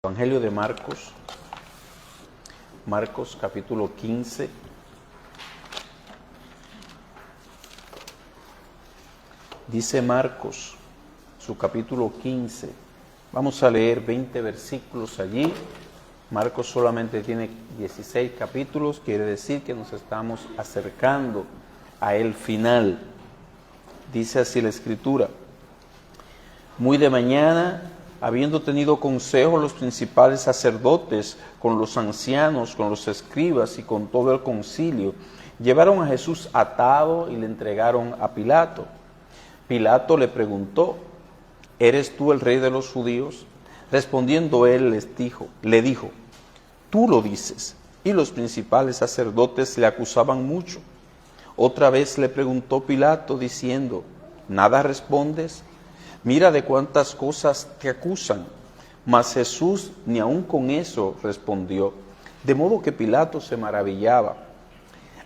Evangelio de Marcos, Marcos capítulo 15. Dice Marcos, su capítulo 15. Vamos a leer 20 versículos allí. Marcos solamente tiene 16 capítulos, quiere decir que nos estamos acercando a el final. Dice así la Escritura: muy de mañana, habiendo tenido consejo los principales sacerdotes con los ancianos, con los escribas y con todo el concilio, llevaron a Jesús atado y le entregaron a Pilato. Pilato le preguntó: ¿eres tú el rey de los judíos? Respondiendo él le dijo: tú lo dices. Y los principales sacerdotes le acusaban mucho. Otra vez le preguntó Pilato diciendo: ¿nada respondes? Mira de cuántas cosas te acusan. Mas Jesús ni aun con eso respondió, de modo que Pilato se maravillaba.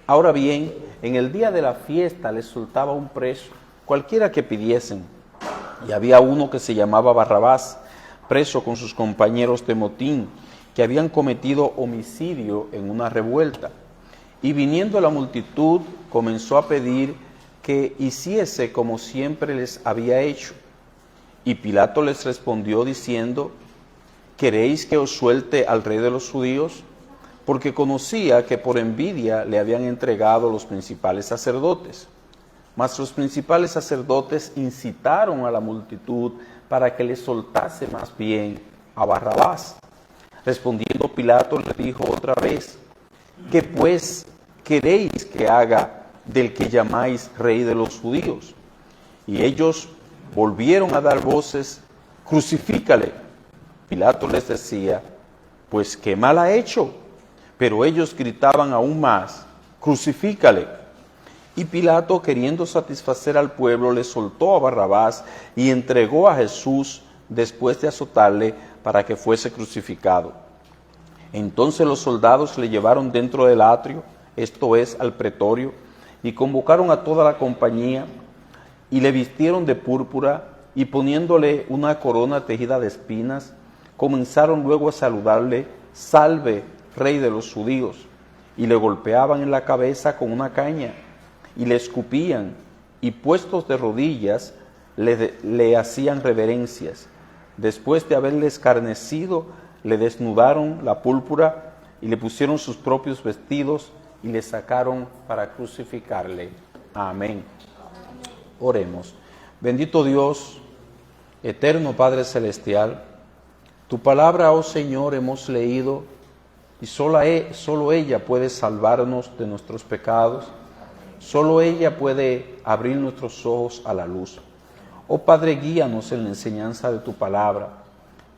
Ahora bien, en el día de la fiesta les soltaba un preso, cualquiera que pidiesen. Y había uno que se llamaba Barrabás, preso con sus compañeros de motín, que habían cometido homicidio en una revuelta. Y viniendo la multitud, comenzó a pedir que hiciese como siempre les había hecho. Y Pilato les respondió diciendo: ¿queréis que os suelte al rey de los judíos? Porque conocía que por envidia le habían entregado los principales sacerdotes. Mas los principales sacerdotes incitaron a la multitud para que le soltase más bien a Barrabás. Respondiendo Pilato le dijo otra vez: ¿qué pues queréis que haga del que llamáis rey de los judíos? Y ellos volvieron a dar voces: crucifícale. Pilato les decía: pues qué mal ha hecho. Pero ellos gritaban aún más: crucifícale. Y Pilato, queriendo satisfacer al pueblo, le soltó a Barrabás y entregó a Jesús después de azotarle para que fuese crucificado. Entonces los soldados le llevaron dentro del atrio, esto es, al pretorio, y convocaron a toda la compañía, y le vistieron de púrpura, y poniéndole una corona tejida de espinas, comenzaron luego a saludarle: salve, rey de los judíos. Y le golpeaban en la cabeza con una caña, y le escupían, y puestos de rodillas, le hacían reverencias. Después de haberle escarnecido, le desnudaron la púrpura, y le pusieron sus propios vestidos, y le sacaron para crucificarle. Amén. Oremos. Bendito Dios, eterno Padre Celestial, tu palabra, oh Señor, hemos leído, y solo ella puede salvarnos de nuestros pecados, solo ella puede abrir nuestros ojos a la luz. Oh Padre, guíanos en la enseñanza de tu palabra.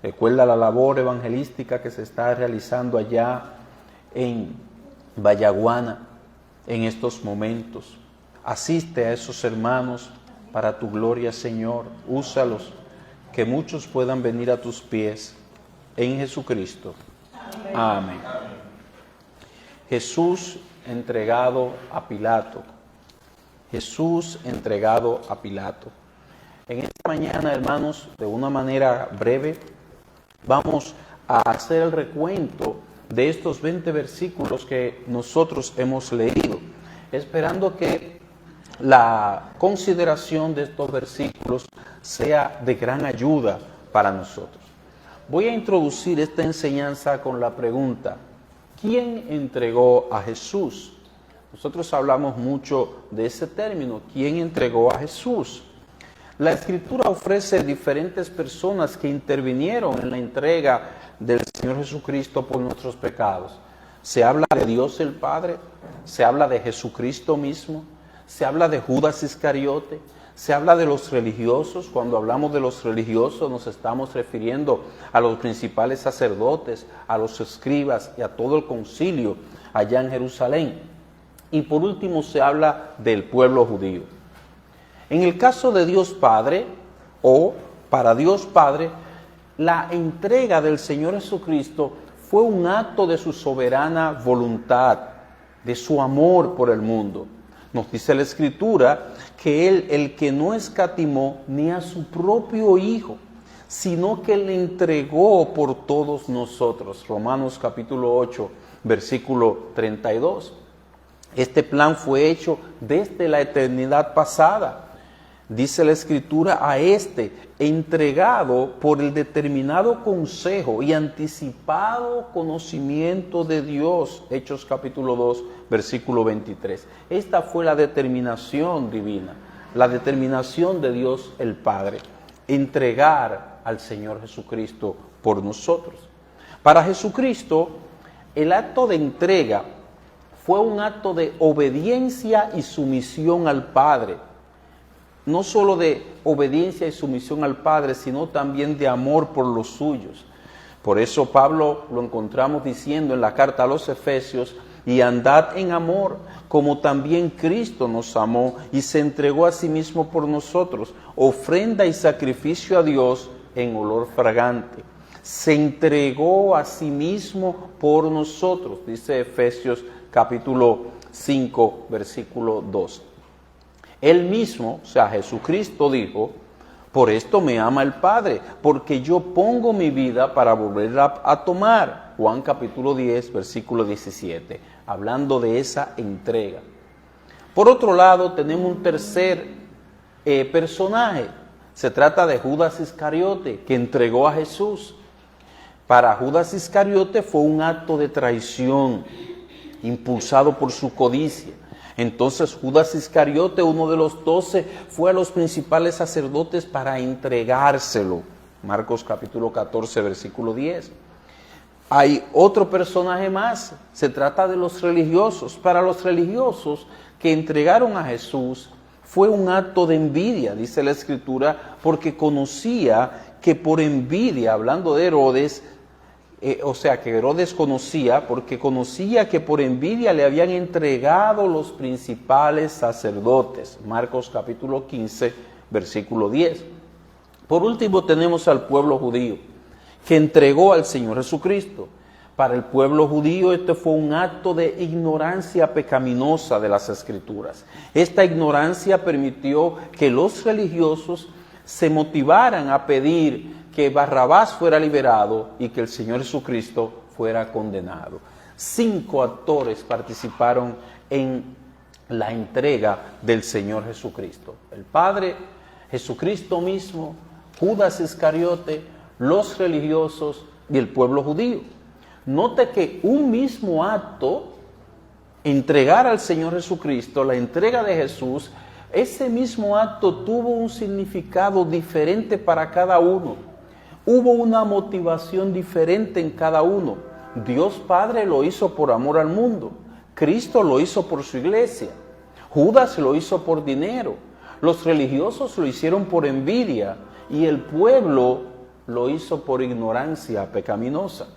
Recuerda la labor evangelística que se está realizando allá en Vallaguana en estos momentos. Asiste a esos hermanos para tu gloria, Señor. Úsalos, que muchos puedan venir a tus pies. En Jesucristo. Amén. Jesús entregado a Pilato. Jesús entregado a Pilato. En esta mañana, hermanos, de una manera breve, vamos a hacer el recuento de estos 20 versículos que nosotros hemos leído, esperando que la consideración de estos versículos sea de gran ayuda para nosotros. Voy a introducir esta enseñanza con la pregunta: ¿quién entregó a Jesús? Nosotros hablamos mucho de ese término, ¿quién entregó a Jesús? La Escritura ofrece diferentes personas que intervinieron en la entrega del Señor Jesucristo por nuestros pecados. Se habla de Dios el Padre, se habla de Jesucristo mismo, se habla de Judas Iscariote, se habla de los religiosos. Cuando hablamos de los religiosos nos estamos refiriendo a los principales sacerdotes, a los escribas y a todo el concilio allá en Jerusalén. Y por último se habla del pueblo judío. En el caso de Dios Padre, o para Dios Padre, la entrega del Señor Jesucristo fue un acto de su soberana voluntad, de su amor por el mundo. Nos dice la Escritura que Él, el que no escatimó ni a su propio Hijo, sino que le entregó por todos nosotros. Romanos capítulo 8, versículo 32. Este plan fue hecho desde la eternidad pasada. Dice la Escritura, a entregado por el determinado consejo y anticipado conocimiento de Dios. Hechos capítulo 2, versículo 23. Esta fue la determinación divina, la determinación de Dios el Padre, entregar al Señor Jesucristo por nosotros. Para Jesucristo, el acto de entrega fue un acto de obediencia y sumisión al Padre. No solo de obediencia y sumisión al Padre, sino también de amor por los suyos. Por eso Pablo lo encontramos diciendo en la carta a los Efesios, y andad en amor, como también Cristo nos amó y se entregó a sí mismo por nosotros, ofrenda y sacrificio a Dios en olor fragante. Se entregó a sí mismo por nosotros, dice Efesios capítulo 5, versículo 2. Él mismo, o sea, Jesucristo dijo, por esto me ama el Padre, porque yo pongo mi vida para volverla a tomar. Juan capítulo 10, versículo 17, hablando de esa entrega. Por otro lado, tenemos un tercer personaje. Se trata de Judas Iscariote, que entregó a Jesús. Para Judas Iscariote fue un acto de traición, impulsado por su codicia. Entonces Judas Iscariote, uno de los 12, fue a los principales sacerdotes para entregárselo. Marcos capítulo 14, versículo 10. Hay otro personaje más, se trata de los religiosos. Para los religiosos que entregaron a Jesús fue un acto de envidia, dice la Escritura, porque conocía que por envidia, hablando de Herodes, que Herodes conocía, porque conocía que por envidia le habían entregado los principales sacerdotes. Marcos capítulo 15, versículo 10. Por último tenemos al pueblo judío, que entregó al Señor Jesucristo. Para el pueblo judío este fue un acto de ignorancia pecaminosa de las Escrituras. Esta ignorancia permitió que los religiosos se motivaran a pedir que Barrabás fuera liberado y que el Señor Jesucristo fuera condenado. 5 actores participaron en la entrega del Señor Jesucristo. El Padre, Jesucristo mismo, Judas Iscariote, los religiosos y el pueblo judío. Note que un mismo acto, entregar al Señor Jesucristo, la entrega de Jesús, ese mismo acto tuvo un significado diferente para cada uno. Hubo una motivación diferente en cada uno. Dios Padre lo hizo por amor al mundo. Cristo lo hizo por su iglesia. Judas lo hizo por dinero. Los religiosos lo hicieron por envidia. Y el pueblo lo hizo por ignorancia pecaminosa.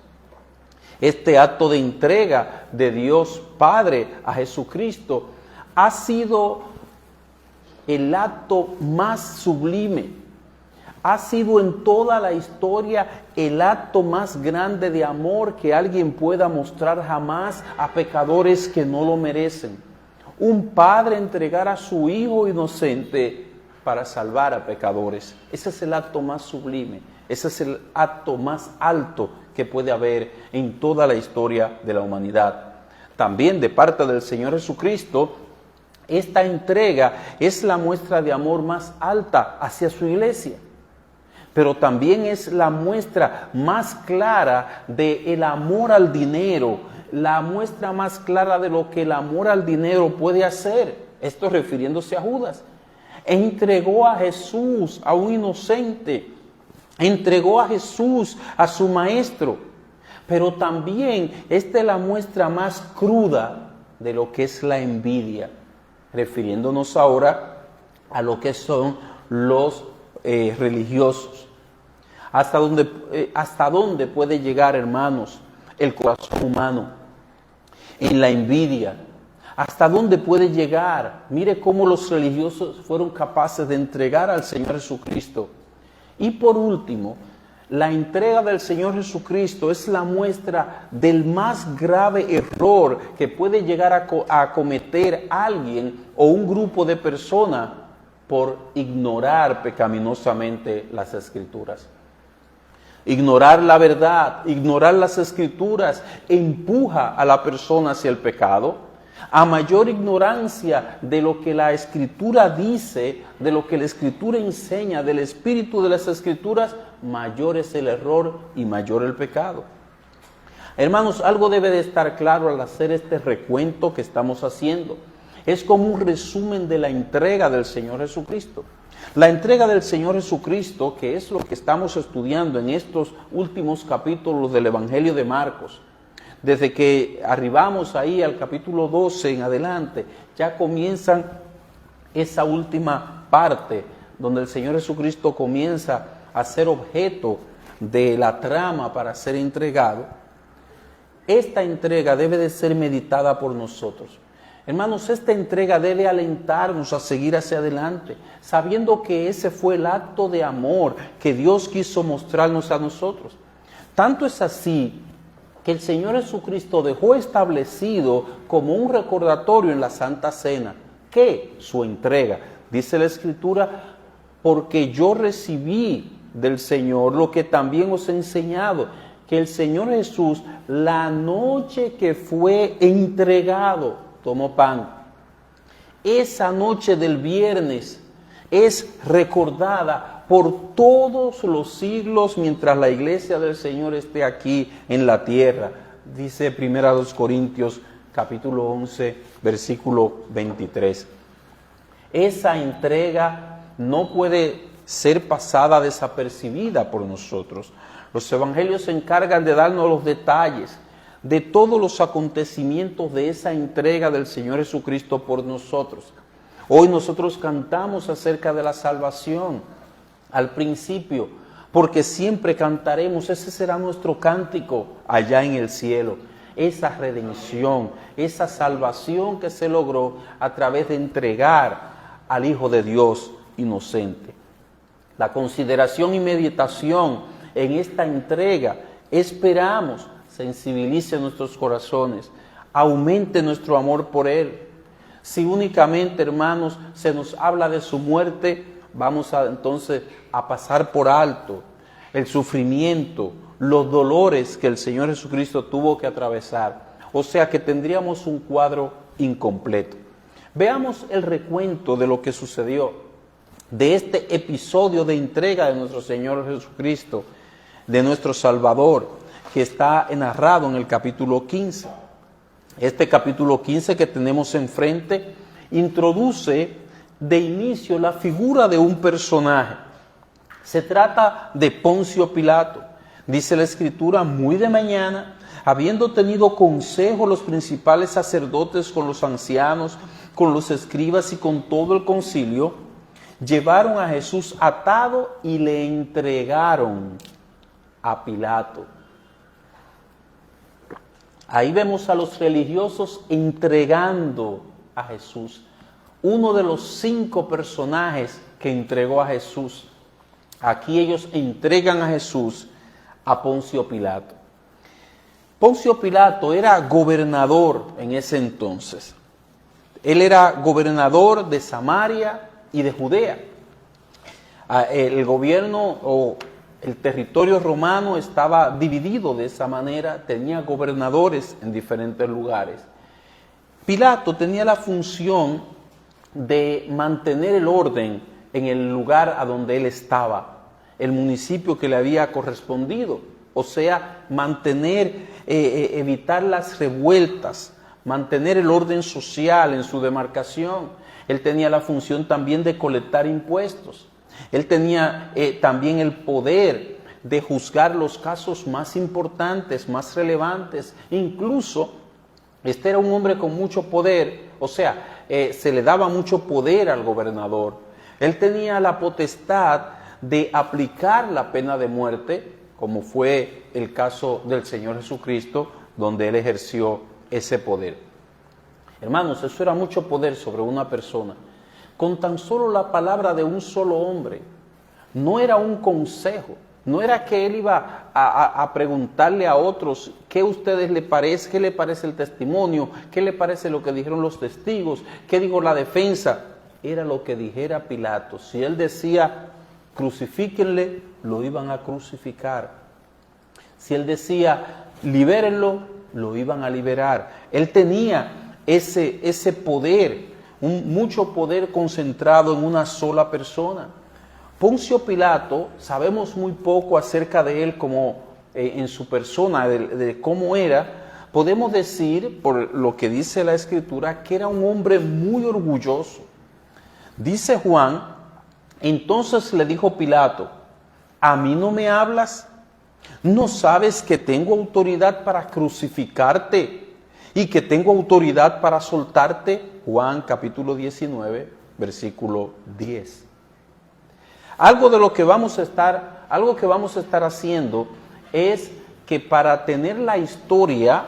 Este acto de entrega de Dios Padre a Jesucristo ha sido el acto más sublime. Ha sido en toda la historia el acto más grande de amor que alguien pueda mostrar jamás a pecadores que no lo merecen. Un padre entregar a su hijo inocente para salvar a pecadores. Ese es el acto más sublime. Ese es el acto más alto que puede haber en toda la historia de la humanidad. También de parte del Señor Jesucristo, esta entrega es la muestra de amor más alta hacia su iglesia. Pero también es la muestra más clara del amor al dinero, la muestra más clara de lo que el amor al dinero puede hacer. Esto refiriéndose a Judas. Entregó a Jesús, a un inocente, entregó a Jesús, a su maestro. Pero también esta es la muestra más cruda de lo que es la envidia, refiriéndonos ahora a lo que son los religiosos. ¿Hasta dónde puede llegar, hermanos, el corazón humano en la envidia? ¿Hasta dónde puede llegar? Mire cómo los religiosos fueron capaces de entregar al Señor Jesucristo. Y por último, la entrega del Señor Jesucristo es la muestra del más grave error que puede llegar a cometer alguien o un grupo de personas por ignorar pecaminosamente las Escrituras. Ignorar la verdad, ignorar las escrituras, empuja a la persona hacia el pecado. A mayor ignorancia de lo que la escritura dice, de lo que la escritura enseña, del espíritu de las escrituras, mayor es el error y mayor el pecado. Hermanos, algo debe de estar claro al hacer este recuento que estamos haciendo. Es como un resumen de la entrega del Señor Jesucristo. La entrega del Señor Jesucristo, que es lo que estamos estudiando en estos últimos capítulos del Evangelio de Marcos. Desde que arribamos ahí al capítulo 12 en adelante, ya comienzan esa última parte donde el Señor Jesucristo comienza a ser objeto de la trama para ser entregado. Esta entrega debe de ser meditada por nosotros. Hermanos, esta entrega debe alentarnos a seguir hacia adelante, sabiendo que ese fue el acto de amor que Dios quiso mostrarnos a nosotros. Tanto es así que el Señor Jesucristo dejó establecido como un recordatorio en la Santa Cena, que su entrega, dice la Escritura, porque yo recibí del Señor lo que también os he enseñado, que el Señor Jesús, la noche que fue entregado, tomó pan. Esa noche del viernes es recordada por todos los siglos mientras la iglesia del Señor esté aquí en la tierra. Dice 1 Corintios capítulo 11, versículo 23. Esa entrega no puede ser pasada desapercibida por nosotros. Los evangelios se encargan de darnos los detalles de todos los acontecimientos de esa entrega del Señor Jesucristo por nosotros. Hoy nosotros cantamos acerca de la salvación al principio, porque siempre cantaremos, ese será nuestro cántico allá en el cielo, esa redención, esa salvación que se logró a través de entregar al Hijo de Dios inocente. La consideración y meditación en esta entrega, esperamos, sensibilice nuestros corazones, aumente nuestro amor por Él. Si únicamente, hermanos, se nos habla de su muerte, vamos entonces a pasar por alto el sufrimiento, los dolores que el Señor Jesucristo tuvo que atravesar. O sea que tendríamos un cuadro incompleto. Veamos el recuento de lo que sucedió, de este episodio de entrega de nuestro Señor Jesucristo, de nuestro Salvador, que está narrado en el capítulo 15. Este capítulo 15 que tenemos enfrente introduce de inicio la figura de un personaje. Se trata de Poncio Pilato. Dice la Escritura, muy de mañana, habiendo tenido consejo los principales sacerdotes con los ancianos, con los escribas y con todo el concilio, llevaron a Jesús atado y le entregaron a Pilato. Ahí vemos a los religiosos entregando a Jesús. Uno de los 5 personajes que entregó a Jesús. Aquí ellos entregan a Jesús a Poncio Pilato. Poncio Pilato era gobernador en ese entonces. Él era gobernador de Samaria y de Judea. El gobierno o el territorio romano estaba dividido de esa manera, tenía gobernadores en diferentes lugares. Pilato tenía la función de mantener el orden en el lugar a donde él estaba, el municipio que le había correspondido, o sea, evitar las revueltas, mantener el orden social en su demarcación. Él tenía la función también de colectar impuestos. Él tenía también el poder de juzgar los casos más importantes, más relevantes. Incluso, este era un hombre con mucho poder, o sea, se le daba mucho poder al gobernador. Él tenía la potestad de aplicar la pena de muerte, como fue el caso del Señor Jesucristo, donde Él ejerció ese poder. Hermanos, eso era mucho poder sobre una persona. Con tan solo la palabra de un solo hombre. No era un consejo, no era que él iba a preguntarle a otros qué a ustedes le parece, qué le parece el testimonio, qué le parece lo que dijeron los testigos, qué dijo la defensa. Era lo que dijera Pilato. Si él decía, crucifíquenle, lo iban a crucificar. Si él decía, libérenlo, lo iban a liberar. Él tenía ese poder, mucho poder concentrado en una sola persona. Poncio Pilato, sabemos muy poco acerca de él como en su persona, de cómo era. Podemos decir, por lo que dice la Escritura, que era un hombre muy orgulloso. Dice Juan, entonces le dijo Pilato, ¿a mí no me hablas? ¿No sabes que tengo autoridad para crucificarte y que tengo autoridad para soltarte? Juan capítulo 19, versículo 10. Algo que vamos a estar haciendo es que para tener la historia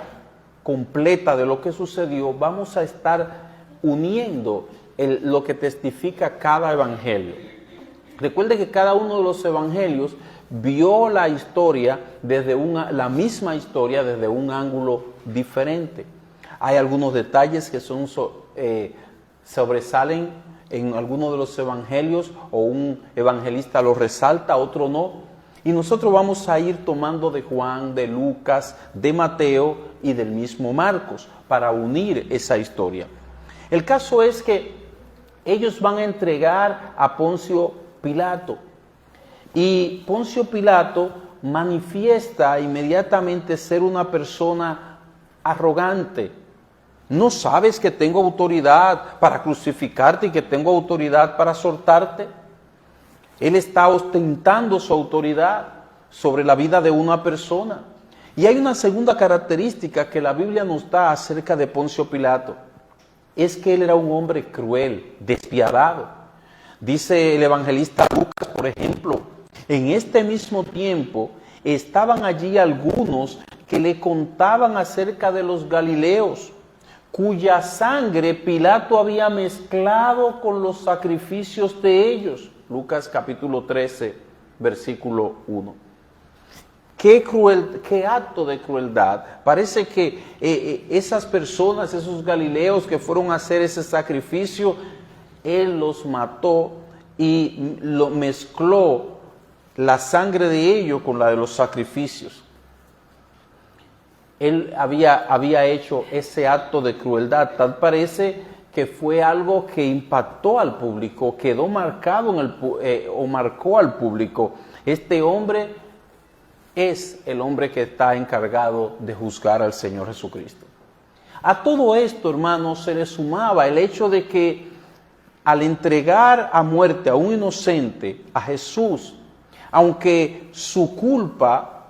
completa de lo que sucedió, vamos a estar uniendo lo que testifica cada evangelio. Recuerde que cada uno de los evangelios vio la historia la misma historia desde un ángulo diferente. Hay algunos detalles que sobresalen en algunos de los evangelios, o un evangelista lo resalta, otro no. Y nosotros vamos a ir tomando de Juan, de Lucas, de Mateo y del mismo Marcos para unir esa historia. El caso es que ellos van a entregar a Poncio Pilato. Y Poncio Pilato manifiesta inmediatamente ser una persona arrogante. ¿No sabes que tengo autoridad para crucificarte y que tengo autoridad para soltarte? Él está ostentando su autoridad sobre la vida de una persona. Y hay una segunda característica que la Biblia nos da acerca de Poncio Pilato. Es que él era un hombre cruel, despiadado. Dice el evangelista Lucas, por ejemplo, en este mismo tiempo estaban allí algunos que le contaban acerca de los galileos, cuya sangre Pilato había mezclado con los sacrificios de ellos. Lucas capítulo 13, versículo 1. Qué acto de crueldad. Parece que esas personas, esos galileos que fueron a hacer ese sacrificio, él los mató y lo mezcló la sangre de ellos con la de los sacrificios. Él había hecho ese acto de crueldad. Tal parece que fue algo que impactó al público, quedó marcado o marcó al público. Este hombre es el hombre que está encargado de juzgar al Señor Jesucristo. A todo esto, hermanos, se le sumaba el hecho de que al entregar a muerte a un inocente, a Jesús, aunque su culpa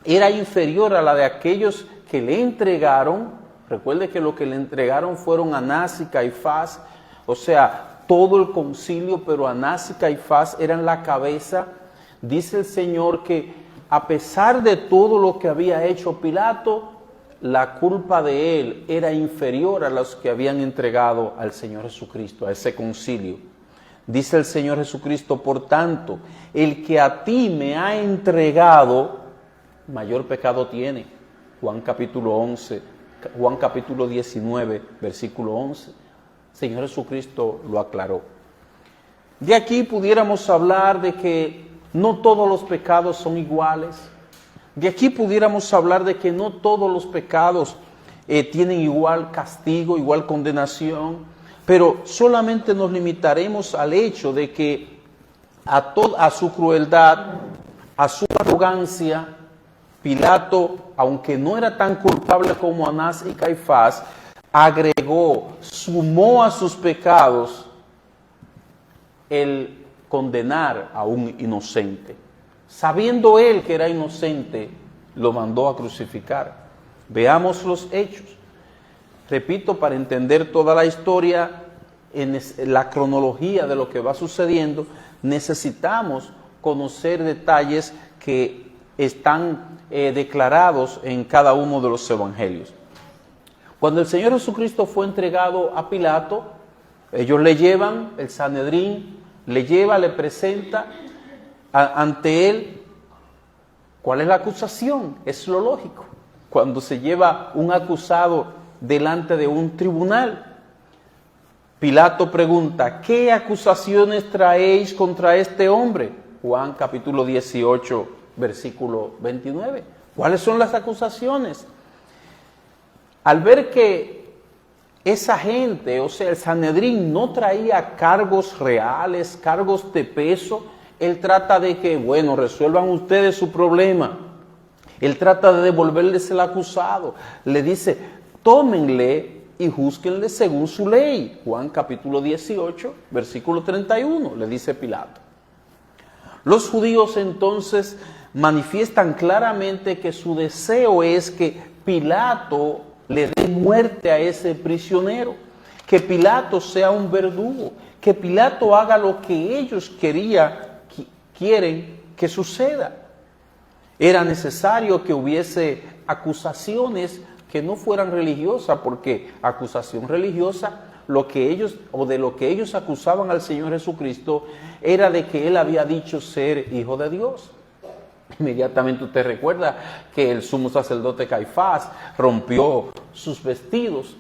era inferior a la de aquellos que le entregaron, recuerde que lo que le entregaron fueron Anás y Caifás, o sea, todo el concilio, pero Anás y Caifás eran la cabeza. Dice el Señor que a pesar de todo lo que había hecho Pilato, la culpa de él era inferior a los que habían entregado al Señor Jesucristo, a ese concilio. Dice el Señor Jesucristo, por tanto, el que a ti me ha entregado, mayor pecado tiene. Juan capítulo 19, versículo 11. Señor Jesucristo lo aclaró. De aquí pudiéramos hablar de que no todos los pecados son iguales. De aquí pudiéramos hablar de que no todos los pecados tienen igual castigo, igual condenación. Pero solamente nos limitaremos al hecho de que a su crueldad, a su arrogancia, Pilato, aunque no era tan culpable como Anás y Caifás, sumó a sus pecados el condenar a un inocente. Sabiendo él que era inocente, lo mandó a crucificar. Veamos los hechos. Repito, para entender toda la historia, en la cronología de lo que va sucediendo, necesitamos conocer detalles que están declarados en cada uno de los evangelios. Cuando el Señor Jesucristo fue entregado a Pilato, ellos le llevan, el Sanedrín le presenta ante él. ¿Cuál es la acusación? Es lo lógico. Cuando se lleva un acusado delante de un tribunal, Pilato pregunta, ¿qué acusaciones traéis contra este hombre? Juan capítulo 18, versículo 29. ¿Cuáles son las acusaciones? Al ver que esa gente, o sea, el Sanedrín no traía cargos reales, cargos de peso, él trata de que, bueno, resuelvan ustedes su problema. Él trata de devolverles el acusado. Le dice, tómenle y júzguenle según su ley. Juan capítulo 18, versículo 31, le dice Pilato. Los judíos entonces manifiestan claramente que su deseo es que Pilato le dé muerte a ese prisionero, que Pilato sea un verdugo, que Pilato haga lo que ellos quieren que suceda. Era necesario que hubiese acusaciones que no fueran religiosas, porque acusación religiosa, de lo que ellos acusaban al Señor Jesucristo, era de que Él había dicho ser hijo de Dios. Inmediatamente usted recuerda que el sumo sacerdote Caifás rompió sus vestidos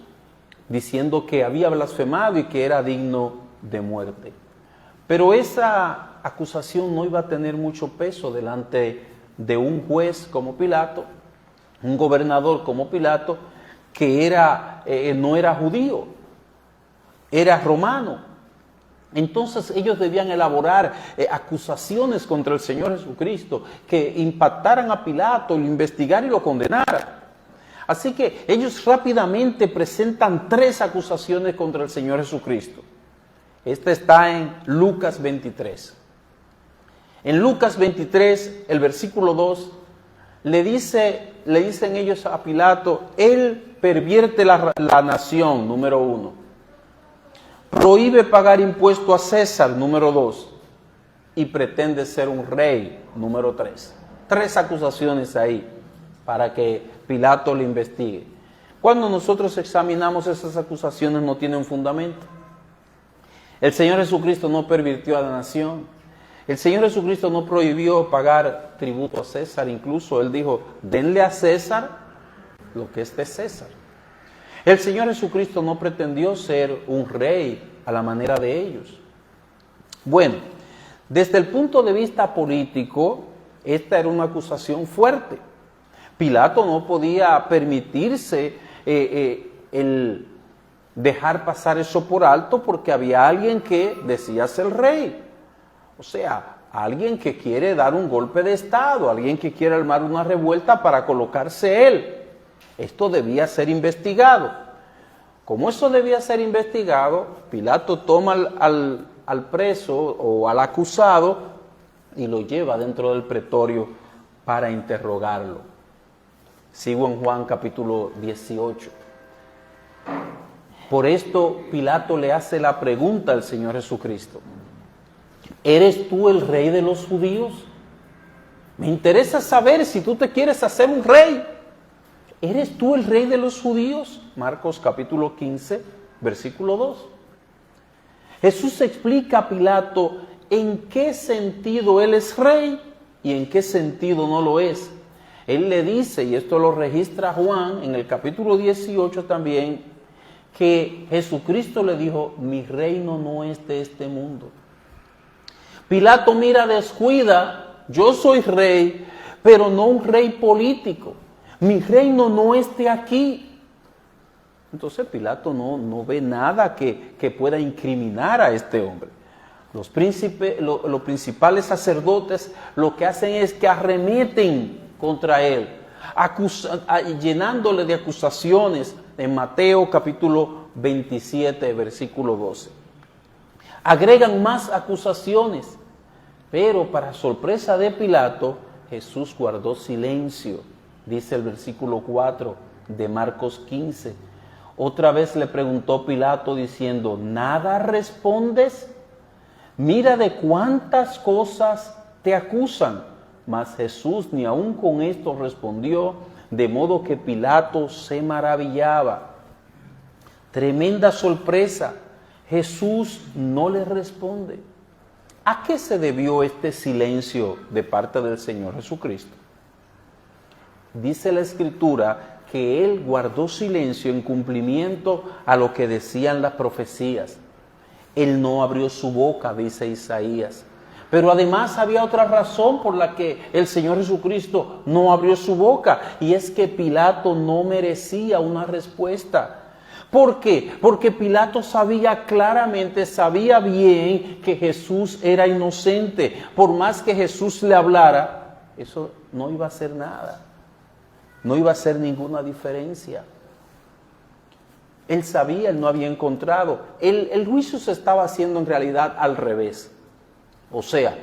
diciendo que había blasfemado y que era digno de muerte. Pero esa acusación no iba a tener mucho peso delante de un juez como Pilato, un gobernador como Pilato, que no era judío, era romano. Entonces ellos debían elaborar acusaciones contra el Señor Jesucristo que impactaran a Pilato, lo investigar y lo condenara. Así que ellos rápidamente presentan 3 acusaciones contra el Señor Jesucristo. Esta está en Lucas 23. En Lucas 23, el versículo 2, le dicen ellos a Pilato, él pervierte la nación, número 1. Prohíbe pagar impuesto a César, número 2, y pretende ser un rey, número 3. 3 acusaciones ahí para que Pilato le investigue. Cuando nosotros examinamos esas acusaciones no tienen fundamento. El Señor Jesucristo no pervirtió a la nación. El Señor Jesucristo no prohibió pagar tributo a César. Incluso Él dijo, denle a César lo que es de César. El Señor Jesucristo no pretendió ser un rey a la manera de ellos. Bueno, desde el punto de vista político, esta era una acusación fuerte. Pilato no podía permitirse el dejar pasar eso por alto porque había alguien que decía ser rey. O sea, alguien que quiere dar un golpe de estado, alguien que quiere armar una revuelta para colocarse él. Esto debía ser investigado. Como eso debía ser investigado, Pilato toma al preso o al acusado y lo lleva dentro del pretorio para interrogarlo. Sigo en Juan capítulo 18. Por esto Pilato le hace la pregunta al Señor Jesucristo. ¿Eres tú el rey de los judíos? Me interesa saber si tú te quieres hacer un rey. ¿Eres tú el rey de los judíos? Marcos capítulo 15, versículo 2. Jesús explica a Pilato en qué sentido él es rey y en qué sentido no lo es. Él le dice, y esto lo registra Juan en el capítulo 18 también, que Jesucristo le dijo, mi reino no es de este mundo. Pilato mira, descuida, yo soy rey, pero no un rey político. Mi reino no es de aquí. Entonces Pilato no ve nada que pueda incriminar a este hombre. Los principales sacerdotes lo que hacen es que arremeten contra él, llenándole de acusaciones en Mateo capítulo 27, versículo 12. Agregan más acusaciones, pero para sorpresa de Pilato, Jesús guardó silencio. Dice el versículo 4 de Marcos 15. Otra vez le preguntó Pilato diciendo, ¿nada respondes? Mira de cuántas cosas te acusan. Mas Jesús ni aun con esto respondió, de modo que Pilato se maravillaba. Tremenda sorpresa. Jesús no le responde. ¿A qué se debió este silencio de parte del Señor Jesucristo? Dice la Escritura que Él guardó silencio en cumplimiento a lo que decían las profecías. Él no abrió su boca, dice Isaías. Pero además había otra razón por la que el Señor Jesucristo no abrió su boca, y es que Pilato no merecía una respuesta. ¿Por qué? Porque Pilato sabía claramente, sabía bien que Jesús era inocente. Por más que Jesús le hablara, eso no iba a hacer nada. No iba a hacer ninguna diferencia. Él sabía, él no había encontrado. El juicio se estaba haciendo en realidad al revés. O sea,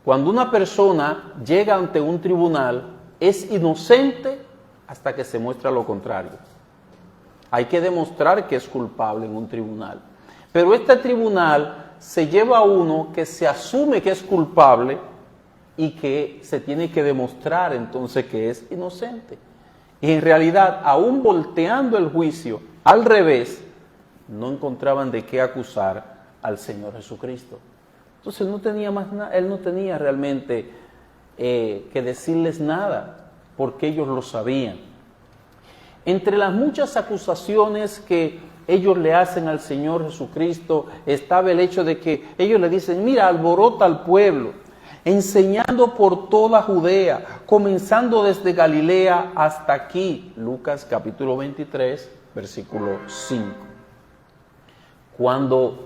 cuando una persona llega ante un tribunal, es inocente hasta que se muestra lo contrario. Hay que demostrar que es culpable en un tribunal. Pero este tribunal se lleva a uno que se asume que es culpable y que se tiene que demostrar entonces que es inocente. Y en realidad, aún volteando el juicio al revés, no encontraban de qué acusar al Señor Jesucristo. Entonces no tenía más nada, él no tenía realmente que decirles nada, porque ellos lo sabían. Entre las muchas acusaciones que ellos le hacen al Señor Jesucristo, estaba el hecho de que ellos le dicen, mira, alborota al pueblo, enseñando por toda Judea, comenzando desde Galilea hasta aquí. Lucas capítulo 23, versículo 5. Cuando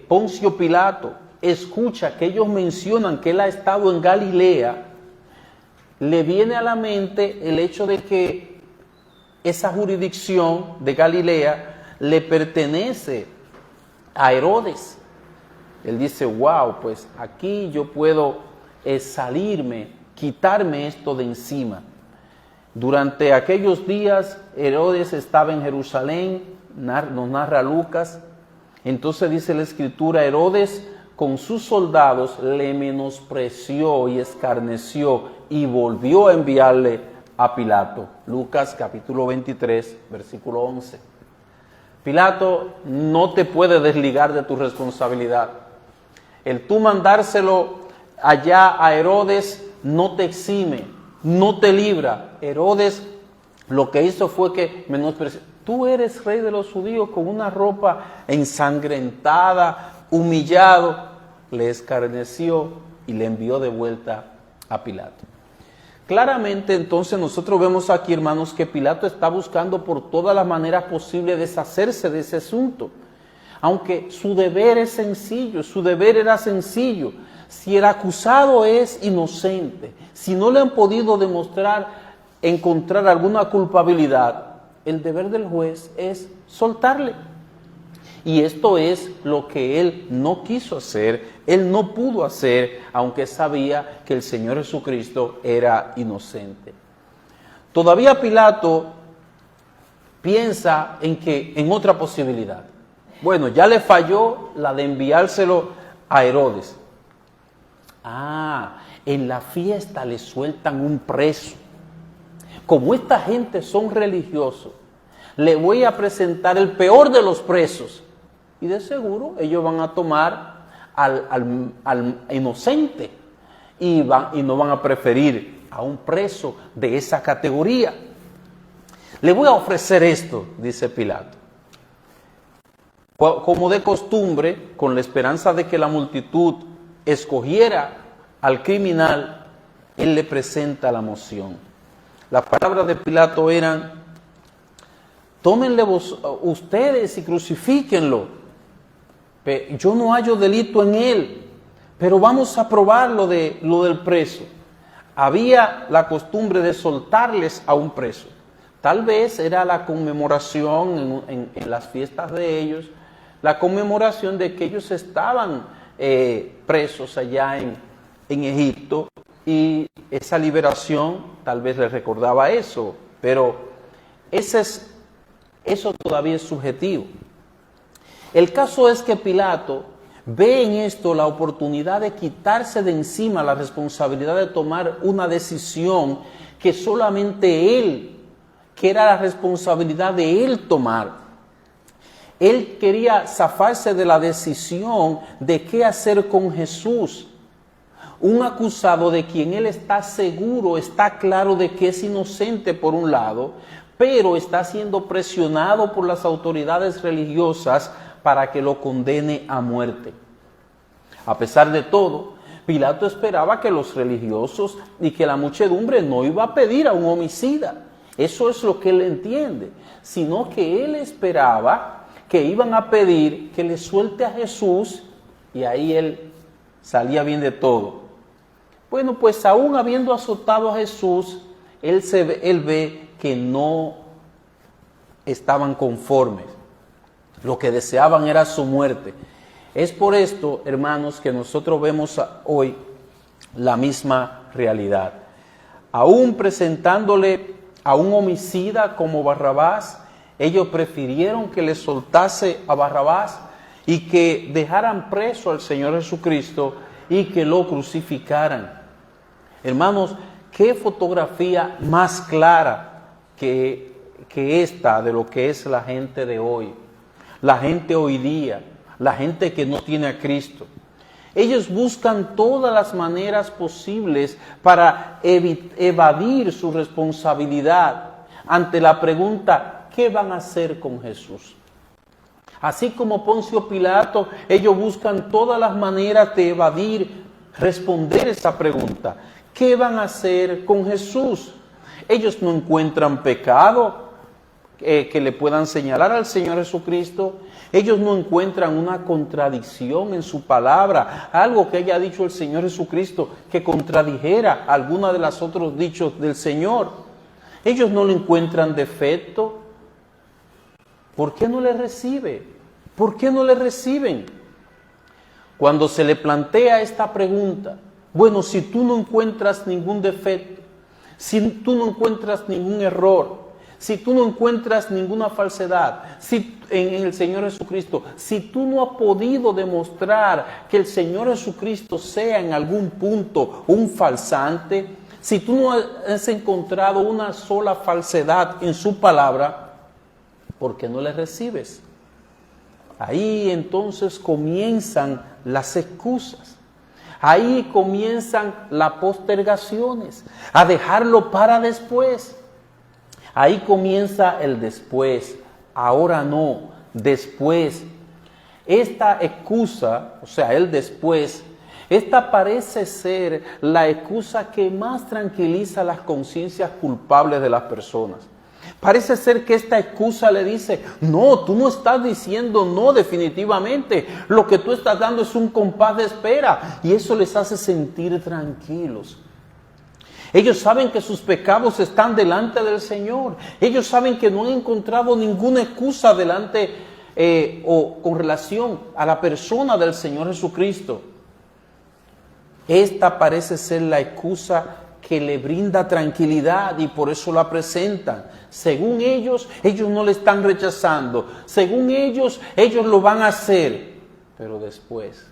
Poncio Pilato escucha que ellos mencionan que él ha estado en Galilea, le viene a la mente el hecho de que esa jurisdicción de Galilea le pertenece a Herodes. Él dice, wow, pues aquí yo puedo salirme, quitarme esto de encima. Durante aquellos días Herodes estaba en Jerusalén, nos narra Lucas. Entonces dice la Escritura, Herodes con sus soldados le menospreció y escarneció y volvió a enviarle a Pilato. Lucas capítulo 23, versículo 11. Pilato no te puede desligar de tu responsabilidad. El tú mandárselo allá a Herodes no te exime, no te libra. Herodes lo que hizo fue que menospreció. Tú eres rey de los judíos con una ropa ensangrentada, humillado. Le escarneció y le envió de vuelta a Pilato. Claramente entonces nosotros vemos aquí, hermanos, que Pilato está buscando por todas las maneras posibles deshacerse de ese asunto. Aunque su deber es sencillo, su deber era sencillo. Si el acusado es inocente, si no le han podido encontrar alguna culpabilidad, el deber del juez es soltarle. Y esto es lo que él no quiso hacer, él no pudo hacer, aunque sabía que el Señor Jesucristo era inocente. Todavía Pilato piensa en otra posibilidad. Bueno, ya le falló la de enviárselo a Herodes. En la fiesta le sueltan un preso. Como esta gente son religiosos, le voy a presentar el peor de los presos. Y de seguro ellos van a tomar al inocente y no van a preferir a un preso de esa categoría. Le voy a ofrecer esto, dice Pilato. Como de costumbre, con la esperanza de que la multitud escogiera al criminal, él le presenta la moción. Las palabras de Pilato eran, tómenle ustedes y crucifíquenlo. Yo no hallo delito en él, pero vamos a probar lo del preso. Había la costumbre de soltarles a un preso. Tal vez era la conmemoración en las fiestas de ellos, la conmemoración de que ellos estaban presos allá en Egipto, y esa liberación tal vez les recordaba eso, pero eso todavía es subjetivo. El caso es que Pilato ve en esto la oportunidad de quitarse de encima la responsabilidad de tomar una decisión que solamente él, que era la responsabilidad de él tomar. Él quería zafarse de la decisión de qué hacer con Jesús, un acusado de quien él está seguro, está claro de que es inocente por un lado, pero está siendo presionado por las autoridades religiosas para que lo condene a muerte. A pesar de todo, Pilato esperaba que los religiosos y que la muchedumbre no iba a pedir a un homicida. Eso es lo que él entiende, sino que él esperaba que iban a pedir que le suelte a Jesús y ahí él salía bien de todo. Bueno, pues aún habiendo azotado a Jesús, él ve que no estaban conformes. Lo que deseaban era su muerte. Es por esto, hermanos, que nosotros vemos hoy la misma realidad. Aún presentándole a un homicida como Barrabás, ellos prefirieron que le soltase a Barrabás y que dejaran preso al Señor Jesucristo y que lo crucificaran. Hermanos, qué fotografía más clara que esta de lo que es la gente de hoy. La gente hoy día, la gente que no tiene a Cristo. Ellos buscan todas las maneras posibles para evadir su responsabilidad ante la pregunta, ¿qué van a hacer con Jesús? Así como Poncio Pilato, ellos buscan todas las maneras de evadir, responder esa pregunta. ¿Qué van a hacer con Jesús? Ellos no encuentran pecado que le puedan señalar al Señor Jesucristo. Ellos no encuentran una contradicción en su palabra, algo que haya dicho el Señor Jesucristo que contradijera alguna de los otros dichos del Señor. Ellos no le encuentran defecto. ¿Por qué no le recibe? ¿Por qué no le reciben? Cuando se le plantea esta pregunta, bueno, si tú no encuentras ningún defecto, si tú no encuentras ningún error, si tú no encuentras ninguna falsedad en el Señor Jesucristo, si tú no has podido demostrar que el Señor Jesucristo sea en algún punto un falsante, si tú no has encontrado una sola falsedad en su palabra, ¿por qué no le recibes? Ahí entonces comienzan las excusas. Ahí comienzan las postergaciones, a dejarlo para después. Ahí comienza el después, ahora no, después. Esta excusa, o sea, el después, esta parece ser la excusa que más tranquiliza las conciencias culpables de las personas. Parece ser que esta excusa le dice, no, tú no estás diciendo no definitivamente, lo que tú estás dando es un compás de espera y eso les hace sentir tranquilos. Ellos saben que sus pecados están delante del Señor. Ellos saben que no han encontrado ninguna excusa delante o con relación a la persona del Señor Jesucristo. Esta parece ser la excusa que le brinda tranquilidad y por eso la presentan. Según ellos no le están rechazando. Según ellos lo van a hacer. Pero después.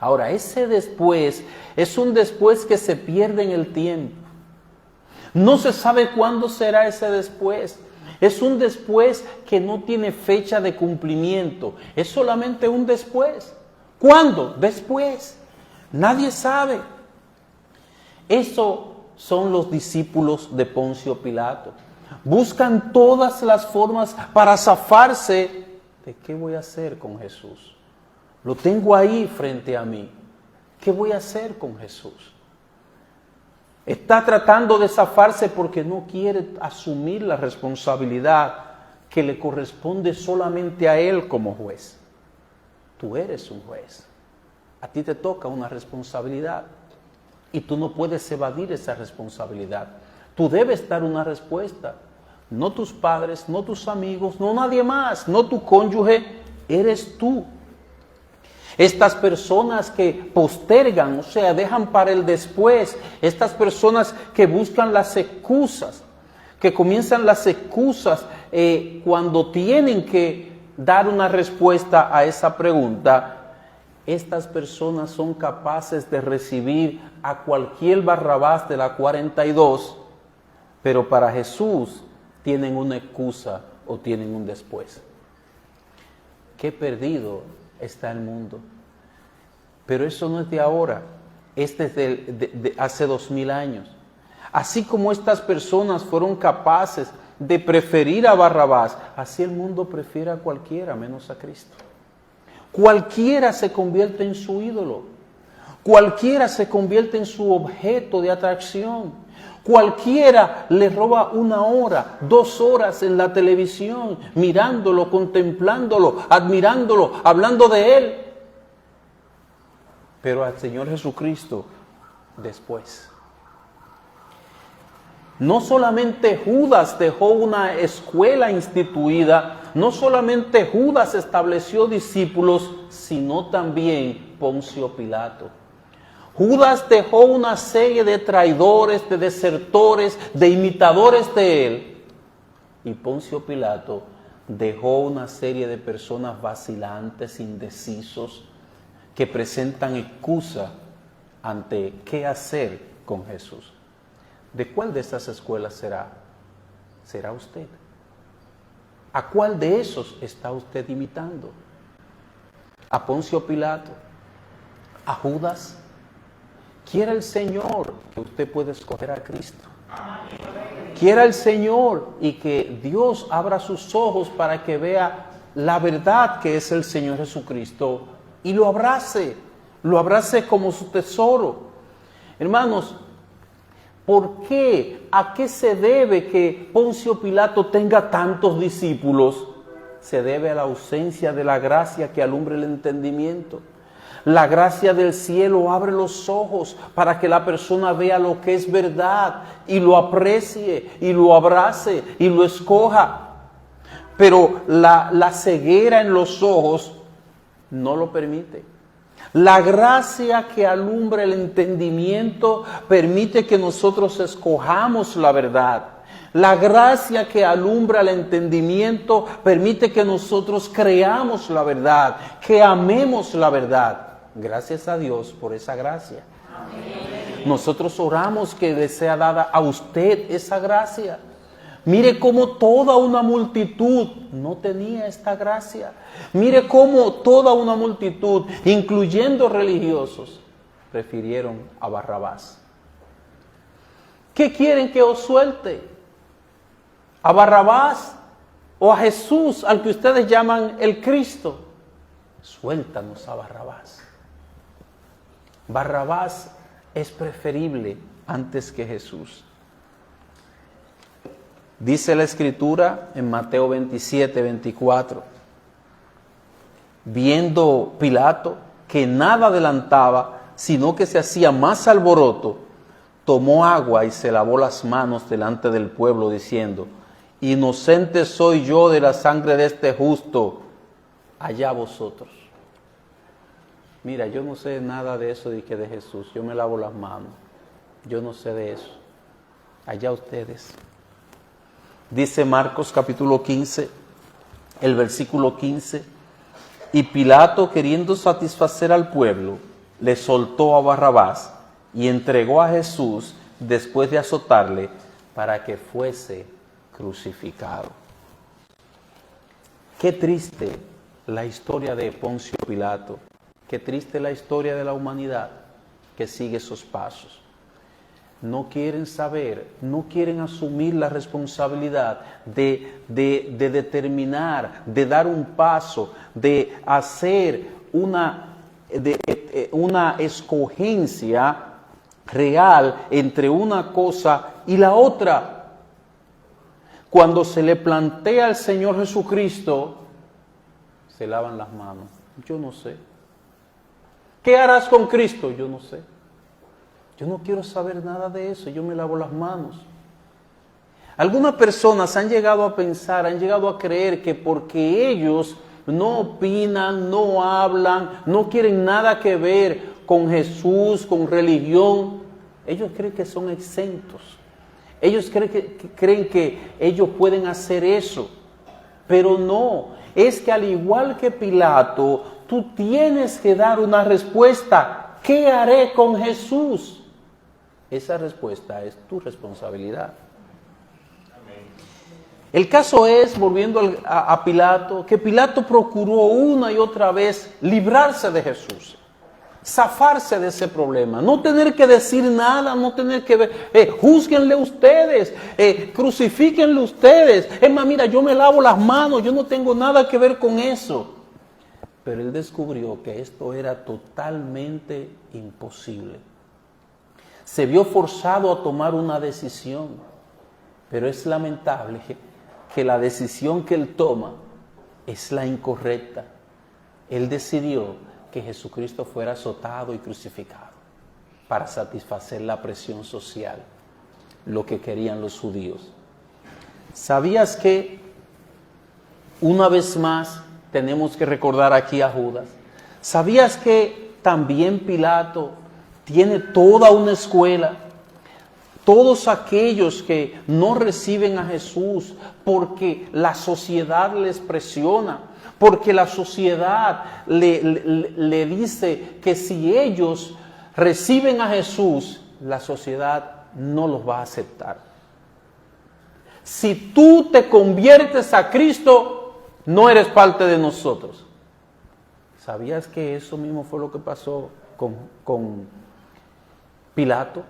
Ahora, ese después es un después que se pierde en el tiempo. No se sabe cuándo será ese después. Es un después que no tiene fecha de cumplimiento. Es solamente un después. ¿Cuándo? Después. Nadie sabe. Eso son los discípulos de Poncio Pilato. Buscan todas las formas para zafarse de qué voy a hacer con Jesús. Lo tengo ahí frente a mí. ¿Qué voy a hacer con Jesús? Está tratando de zafarse porque no quiere asumir la responsabilidad que le corresponde solamente a él como juez. Tú eres un juez. A ti te toca una responsabilidad. Y tú no puedes evadir esa responsabilidad. Tú debes dar una respuesta. No tus padres, no tus amigos, no nadie más, no tu cónyuge, eres tú. Estas personas que postergan, o sea, dejan para el después, estas personas que buscan las excusas, que comienzan las excusas cuando tienen que dar una respuesta a esa pregunta, estas personas son capaces de recibir a cualquier Barrabás de la 42, pero para Jesús tienen una excusa o tienen un después. Qué perdido está el mundo. Pero eso no es de ahora, es desde hace 2000 años. Así como estas personas fueron capaces de preferir a Barrabás, así el mundo prefiere a cualquiera menos a Cristo. Cualquiera se convierte en su ídolo. Cualquiera se convierte en su objeto de atracción. Cualquiera le roba 1 hora, 2 horas en la televisión, mirándolo, contemplándolo, admirándolo, hablando de él. Pero al Señor Jesucristo, después. No solamente Judas dejó una escuela instituida, no solamente Judas estableció discípulos, sino también Poncio Pilato. Judas dejó una serie de traidores, de desertores, de imitadores de él. Y Poncio Pilato dejó una serie de personas vacilantes, indecisos, que presentan excusa ante qué hacer con Jesús. ¿De cuál de estas escuelas será usted? ¿A cuál de esos está usted imitando? ¿A Poncio Pilato? ¿A Judas? Quiera el Señor que usted pueda escoger a Cristo. Quiera el Señor y que Dios abra sus ojos para que vea la verdad que es el Señor Jesucristo y lo abrace como su tesoro. Hermanos, ¿por qué? ¿A qué se debe que Poncio Pilato tenga tantos discípulos? Se debe a la ausencia de la gracia que alumbre el entendimiento. La gracia del cielo abre los ojos para que la persona vea lo que es verdad y lo aprecie y lo abrace y lo escoja. Pero la ceguera en los ojos no lo permite. La gracia que alumbra el entendimiento permite que nosotros escojamos la verdad. La gracia que alumbra el entendimiento permite que nosotros creamos la verdad, que amemos la verdad. Gracias a Dios por esa gracia. Amén. Nosotros oramos que le sea dada a usted esa gracia. Mire cómo toda una multitud no tenía esta gracia. Mire cómo toda una multitud, incluyendo religiosos, prefirieron a Barrabás. ¿Qué quieren que os suelte? ¿A Barrabás o a Jesús, al que ustedes llaman el Cristo? Suéltanos a Barrabás. Barrabás es preferible antes que Jesús. Dice la Escritura en Mateo 27, 24. Viendo Pilato que nada adelantaba, sino que se hacía más alboroto, tomó agua y se lavó las manos delante del pueblo, diciendo: inocente soy yo de la sangre de este justo, allá vosotros. Mira, yo no sé nada de eso de Jesús, yo me lavo las manos, yo no sé de eso, allá ustedes. Dice Marcos capítulo 15, el versículo 15, y Pilato, queriendo satisfacer al pueblo, le soltó a Barrabás y entregó a Jesús después de azotarle para que fuese crucificado. Qué triste la historia de Poncio Pilato, qué triste la historia de la humanidad que sigue esos pasos. No quieren saber, no quieren asumir la responsabilidad de determinar, de dar un paso, de hacer una escogencia real entre una cosa y la otra. Cuando se le plantea al Señor Jesucristo, se lavan las manos. Yo no sé. ¿Qué harás con Cristo? Yo no sé. Yo no quiero saber nada de eso, yo me lavo las manos. Algunas personas han llegado a pensar, han llegado a creer que porque ellos no opinan, no hablan, no quieren nada que ver con Jesús, con religión, ellos creen que son exentos. Ellos creen que ellos pueden hacer eso, pero no. Es que al igual que Pilato, tú tienes que dar una respuesta. ¿Qué haré con Jesús? Esa respuesta es tu responsabilidad. El caso es, volviendo a Pilato, que Pilato procuró una y otra vez librarse de Jesús, zafarse de ese problema, no tener que decir nada, no tener que ver, júzguenle ustedes, crucifíquenle ustedes. Es más, mira, yo me lavo las manos, yo no tengo nada que ver con eso. pero él descubrió que esto era totalmente imposible. Se vio forzado a tomar una decisión, pero es lamentable que la decisión que él toma es la incorrecta. Él decidió que Jesucristo fuera azotado y crucificado para satisfacer la presión social, lo que querían los judíos. ¿Sabías que una vez más tenemos que recordar aquí a Judas? ¿Sabías que también Pilato tiene toda una escuela? Todos aquellos que no reciben a Jesús porque la sociedad les presiona, porque la sociedad le dice que si ellos reciben a Jesús, la sociedad no los va a aceptar. Si tú te conviertes a Cristo, no eres parte de nosotros. ¿Sabías que eso mismo fue lo que pasó con Pilato?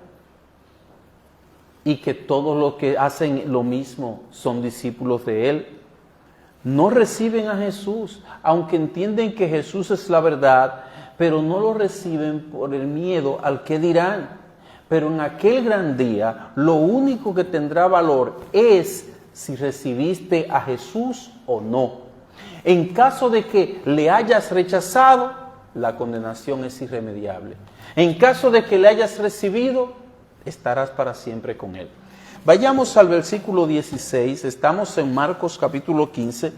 Y que todos los que hacen lo mismo son discípulos de él. No reciben a Jesús, aunque entienden que Jesús es la verdad, pero no lo reciben por el miedo al que dirán. Pero en aquel gran día, lo único que tendrá valor es si recibiste a Jesús o no. En caso de que le hayas rechazado, la condenación es irremediable. En caso de que le hayas recibido, estarás para siempre con él. Vayamos al versículo 16, estamos en Marcos capítulo 15.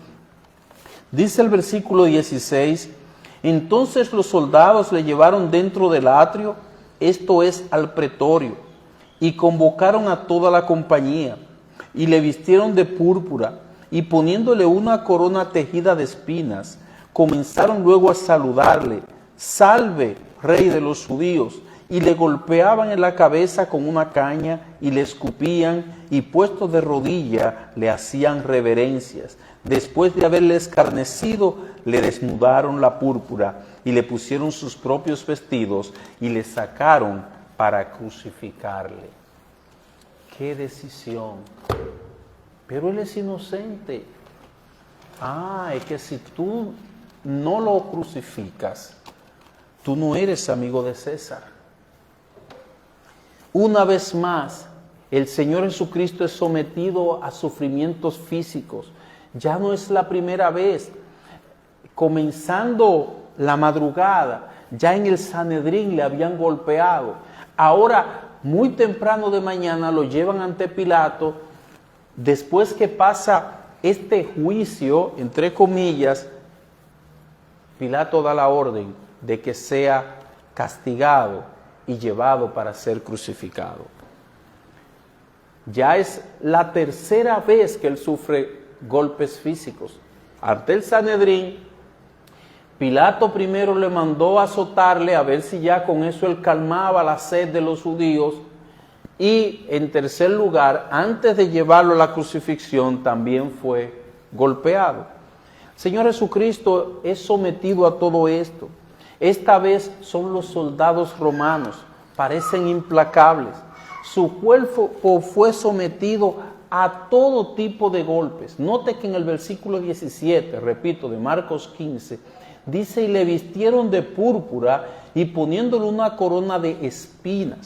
Dice el versículo 16: entonces los soldados le llevaron dentro del atrio, esto es al pretorio, y convocaron a toda la compañía, y le vistieron de púrpura, y poniéndole una corona tejida de espinas, comenzaron luego a saludarle: salve, rey de los judíos. Y le golpeaban en la cabeza con una caña, y le escupían, y puestos de rodilla le hacían reverencias. Después de haberle escarnecido, le desnudaron la púrpura, y le pusieron sus propios vestidos, y le sacaron para crucificarle. ¡Qué decisión! Pero él es inocente. Es que si tú no lo crucificas, tú no eres amigo de César. Una vez más, el Señor Jesucristo es sometido a sufrimientos físicos. Ya no es la primera vez. Comenzando la madrugada, ya en el Sanedrín le habían golpeado. Ahora, muy temprano de mañana, lo llevan ante Pilato. Después que pasa este juicio, entre comillas, Pilato da la orden de que sea castigado y llevado para ser crucificado. Ya es la tercera vez que él sufre golpes físicos. Ante el Sanedrín, Pilato primero le mandó azotarle a ver si ya con eso él calmaba la sed de los judíos. Y en tercer lugar, antes de llevarlo a la crucifixión, también fue golpeado. Señor Jesucristo es sometido a todo esto. Esta vez son los soldados romanos, parecen implacables. Su cuerpo fue sometido a todo tipo de golpes. Note que en el versículo 17, repito, de Marcos 15, dice: y le vistieron de púrpura y poniéndole una corona de espinas.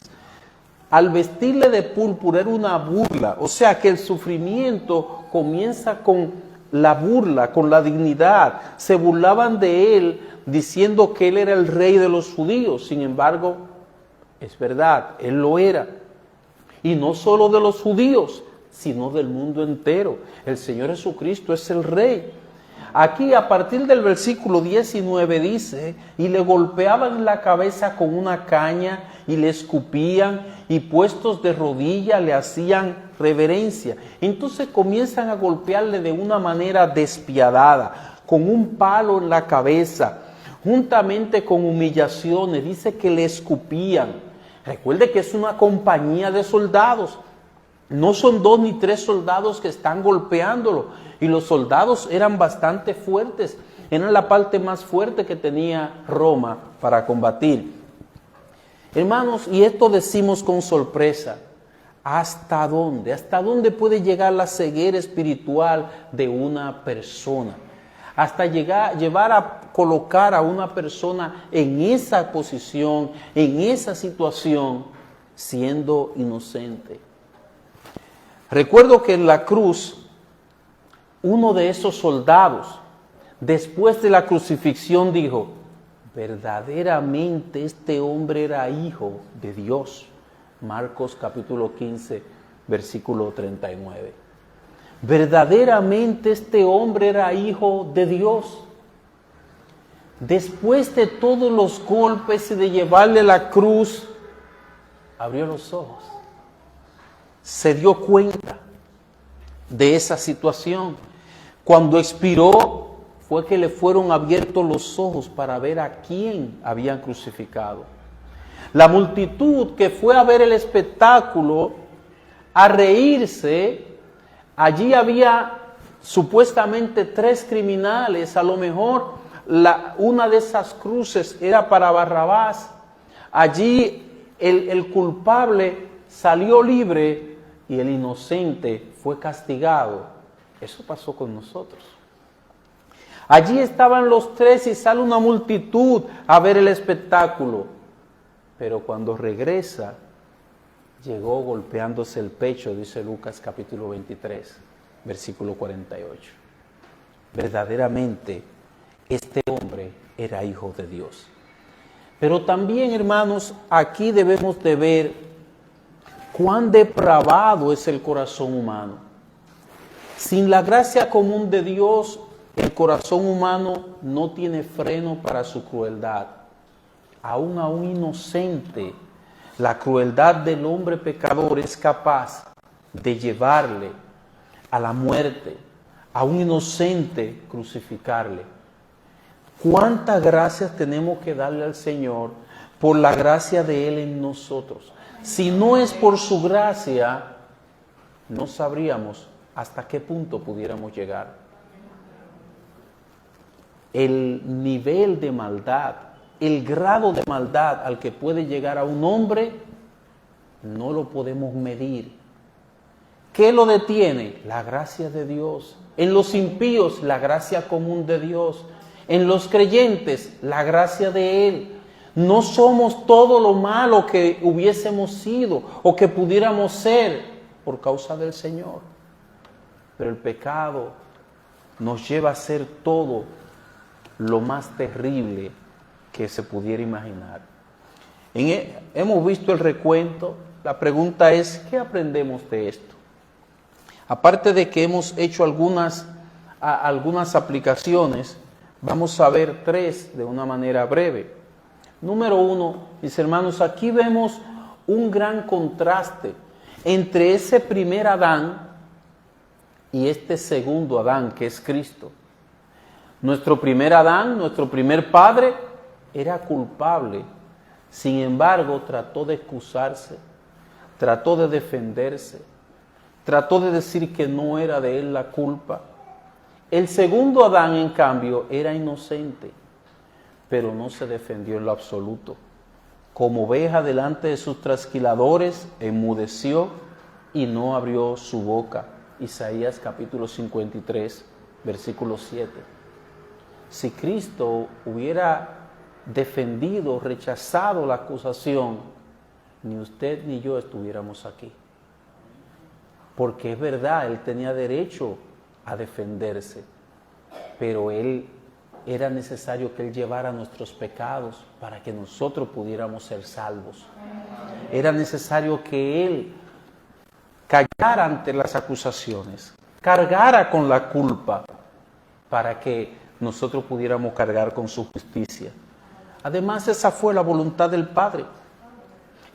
Al vestirle de púrpura era una burla, o sea que el sufrimiento comienza con la burla, con la dignidad. Se burlaban de él diciendo que él era el rey de los judíos. Sin embargo, es verdad, él lo era. Y no solo de los judíos, sino del mundo entero. El Señor Jesucristo es el rey. Aquí, a partir del versículo 19 dice: y le golpeaban la cabeza con una caña, y le escupían, y puestos de rodilla le hacían reverencia. Entonces comienzan a golpearle de una manera despiadada, con un palo en la cabeza, juntamente con humillaciones. Dice que le escupían. Recuerde que es una compañía de soldados. No son 2 ni 3 soldados que están golpeándolo. Y los soldados eran bastante fuertes. Eran la parte más fuerte que tenía Roma para combatir. Hermanos, y esto decimos con sorpresa: ¿hasta dónde? ¿Hasta dónde puede llegar la ceguera espiritual de una persona? Hasta llevar a colocar a una persona en esa posición, en esa situación, siendo inocente. Recuerdo que en la cruz, uno de esos soldados, después de la crucifixión, dijo: verdaderamente este hombre era hijo de Dios. Marcos capítulo 15, versículo 39. Verdaderamente este hombre era hijo de Dios. Después de todos los golpes y de llevarle la cruz, abrió los ojos. Se dio cuenta de esa situación. Cuando expiró, fue que le fueron abiertos los ojos para ver a quién habían crucificado. La multitud que fue a ver el espectáculo, a reírse, allí había supuestamente 3 criminales. A lo mejor una de esas cruces era para Barrabás. Allí el culpable salió libre y el inocente fue castigado. Eso pasó con nosotros. Allí estaban los 3 y sale una multitud a ver el espectáculo. Pero cuando regresa, llegó golpeándose el pecho, dice Lucas capítulo 23, versículo 48. Verdaderamente, este hombre era hijo de Dios. Pero también, hermanos, aquí debemos de ver cuán depravado es el corazón humano. Sin la gracia común de Dios, el corazón humano no tiene freno para su crueldad. Aún a un inocente, la crueldad del hombre pecador es capaz de llevarle a la muerte, a un inocente crucificarle. ¿Cuántas gracias tenemos que darle al Señor por la gracia de Él en nosotros? Si no es por su gracia, no sabríamos hasta qué punto pudiéramos llegar. El nivel de maldad, el grado de maldad al que puede llegar a un hombre, no lo podemos medir. ¿Qué lo detiene? La gracia de Dios. En los impíos, la gracia común de Dios. En los creyentes, la gracia de Él. No somos todo lo malo que hubiésemos sido o que pudiéramos ser por causa del Señor. Pero el pecado nos lleva a ser todo lo más terrible que se pudiera imaginar. Hemos visto el recuento. La pregunta es, ¿qué aprendemos de esto? Aparte de que hemos hecho algunas aplicaciones, vamos a ver 3 de una manera breve. Número 1, mis hermanos, aquí vemos un gran contraste entre ese primer Adán y este segundo Adán, que es Cristo. Nuestro primer Adán, nuestro primer padre, era culpable. Sin embargo, trató de excusarse, trató de defenderse, trató de decir que no era de él la culpa. El segundo Adán, en cambio, era inocente, pero no se defendió en lo absoluto. Como oveja delante de sus trasquiladores, enmudeció y no abrió su boca. Isaías capítulo 53, versículo 7. Si Cristo hubiera defendido, rechazado la acusación, ni usted ni yo estuviéramos aquí. Porque es verdad, Él tenía derecho a defenderse, pero era necesario que Él llevara nuestros pecados para que nosotros pudiéramos ser salvos. Era necesario que Él callara ante las acusaciones, cargara con la culpa para que nosotros pudiéramos cargar con su justicia. Además, esa fue la voluntad del Padre.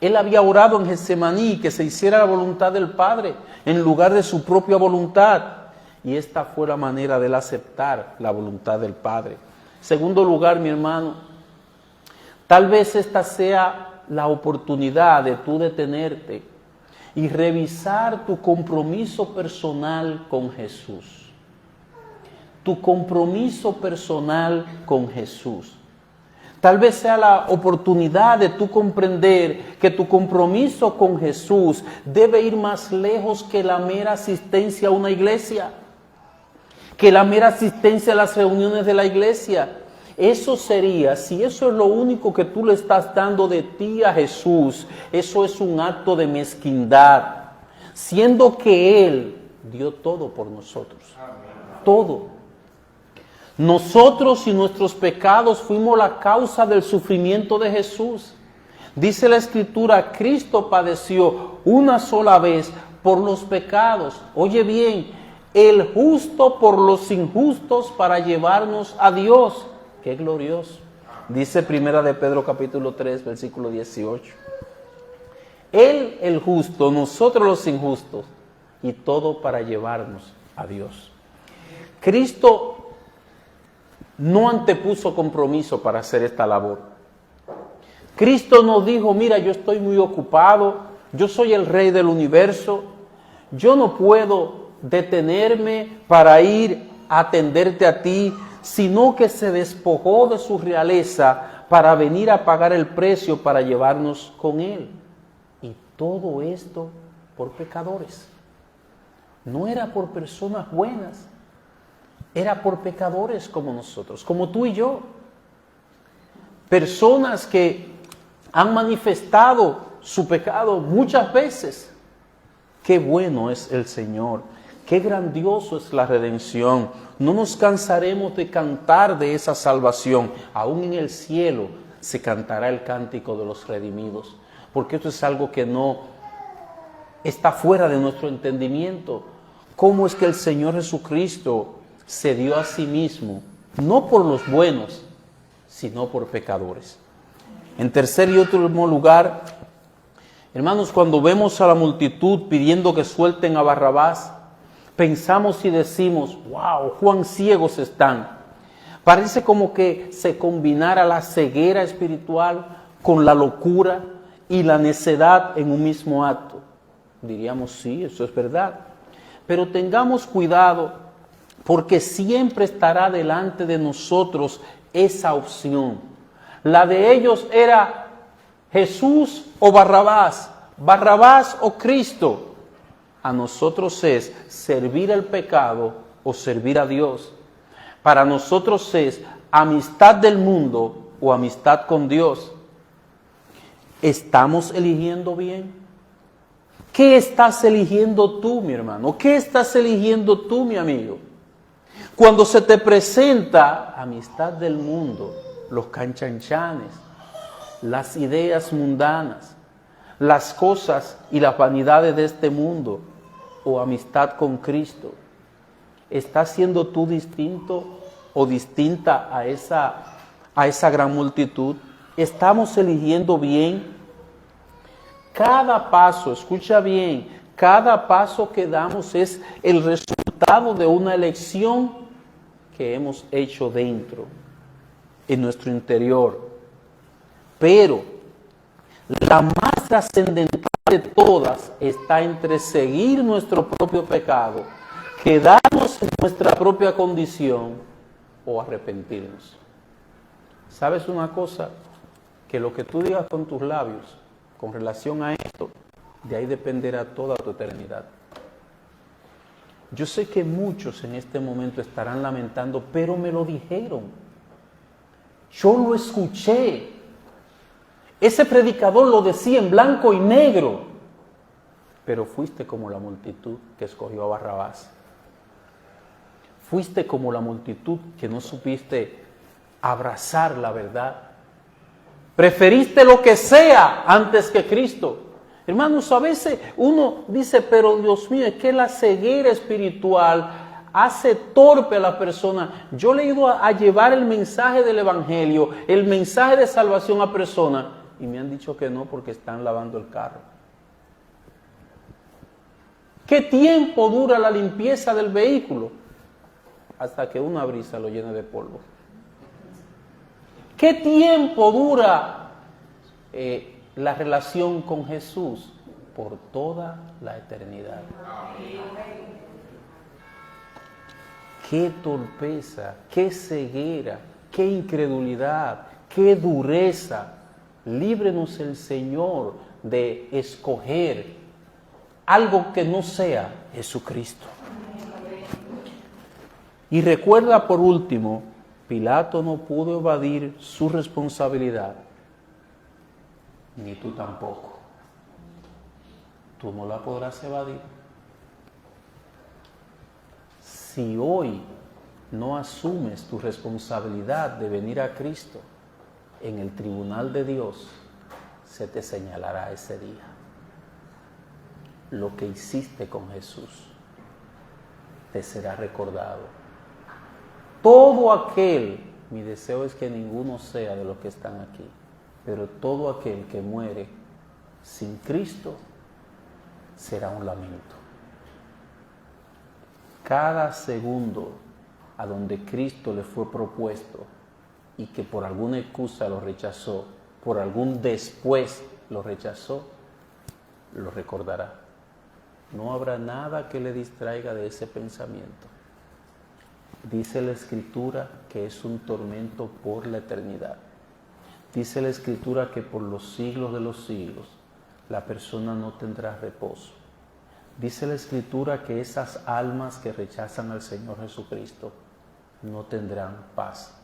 Él había orado en Getsemaní que se hiciera la voluntad del Padre en lugar de su propia voluntad. Y esta fue la manera de él aceptar la voluntad del Padre. Segundo lugar, mi hermano, tal vez esta sea la oportunidad de tú detenerte y revisar tu compromiso personal con Jesús. Tu compromiso personal con Jesús. Tal vez sea la oportunidad de tú comprender que tu compromiso con Jesús debe ir más lejos que la mera asistencia a una iglesia, que la mera asistencia a las reuniones de la iglesia. Eso sería, si eso es lo único que tú le estás dando de ti a Jesús, eso es un acto de mezquindad, siendo que Él dio todo por nosotros. Todo. Nosotros y nuestros pecados fuimos la causa del sufrimiento de Jesús. Dice la Escritura, Cristo padeció una sola vez por los pecados. Oye bien, el justo por los injustos para llevarnos a Dios. ¡Qué glorioso! Dice Primera de Pedro capítulo 3, versículo 18. Él, el justo, nosotros los injustos, y todo para llevarnos a Dios. Cristo no antepuso compromiso para hacer esta labor. Cristo nos dijo, mira, yo estoy muy ocupado, yo soy el Rey del universo, yo no puedo detenerme para ir a atenderte a ti, sino que se despojó de su realeza para venir a pagar el precio para llevarnos con Él. Y todo esto por pecadores. No era por personas buenas, era por pecadores como nosotros, como tú y yo. Personas que han manifestado su pecado muchas veces. Qué bueno es el Señor, qué grandioso es la redención. No nos cansaremos de cantar de esa salvación. Aún en el cielo se cantará el cántico de los redimidos, porque esto es algo que no está fuera de nuestro entendimiento. ¿Cómo es que el Señor Jesucristo se dio a sí mismo, no por los buenos, sino por pecadores? En tercer y último lugar, hermanos, cuando vemos a la multitud pidiendo que suelten a Barrabás, pensamos y decimos, wow, cuán ciegos están. Parece como que se combinara la ceguera espiritual con la locura y la necedad en un mismo acto. Diríamos, sí, eso es verdad. Pero tengamos cuidado, porque siempre estará delante de nosotros esa opción. La de ellos era Jesús o Barrabás, Barrabás o Cristo. A nosotros es servir al pecado o servir a Dios. Para nosotros es amistad del mundo o amistad con Dios. ¿Estamos eligiendo bien? ¿Qué estás eligiendo tú, mi hermano? ¿Qué estás eligiendo tú, mi amigo? Cuando se te presenta amistad del mundo, los canchanchanes, las ideas mundanas, las cosas y las vanidades de este mundo, o amistad con Cristo, ¿estás siendo tú distinto o distinta a esa gran multitud? ¿Estamos eligiendo bien? Cada paso, escucha bien, cada paso que damos es el resultado de una elección que hemos hecho dentro, en nuestro interior. Pero la más trascendental de todas está entre seguir nuestro propio pecado, quedarnos en nuestra propia condición o arrepentirnos. ¿Sabes una cosa? Que lo que tú digas con tus labios con relación a esto, de ahí dependerá toda tu eternidad. Yo sé que muchos en este momento estarán lamentando, pero me lo dijeron. Yo lo escuché. Ese predicador lo decía en blanco y negro. Pero fuiste como la multitud que escogió a Barrabás. Fuiste como la multitud que no supiste abrazar la verdad. Preferiste lo que sea antes que Cristo. Hermanos, a veces uno dice, pero Dios mío, es que la ceguera espiritual hace torpe a la persona. Yo le he ido a llevar el mensaje del Evangelio, el mensaje de salvación a personas, y me han dicho que no porque están lavando el carro. ¿Qué tiempo dura la limpieza del vehículo? Hasta que una brisa lo llene de polvo. ¿Qué tiempo dura la relación con Jesús? Por toda la eternidad. Qué torpeza, qué ceguera, qué incredulidad, qué dureza. Líbrenos el Señor de escoger algo que no sea Jesucristo. Y recuerda por último, Pilato no pudo evadir su responsabilidad, ni tú tampoco. Tú no la podrás evadir. Si hoy no asumes tu responsabilidad de venir a Cristo, en el tribunal de Dios se te señalará ese día lo que hiciste con Jesús te será recordado. Todo aquel, mi deseo es que ninguno sea de los que están aquí, pero todo aquel que muere sin Cristo será un lamento. Cada segundo a donde Cristo le fue propuesto y que por alguna excusa lo rechazó, por algún después lo rechazó, lo recordará. No habrá nada que le distraiga de ese pensamiento. Dice la Escritura que es un tormento por la eternidad. Dice la Escritura que por los siglos de los siglos la persona no tendrá reposo. Dice la Escritura que esas almas que rechazan al Señor Jesucristo no tendrán paz.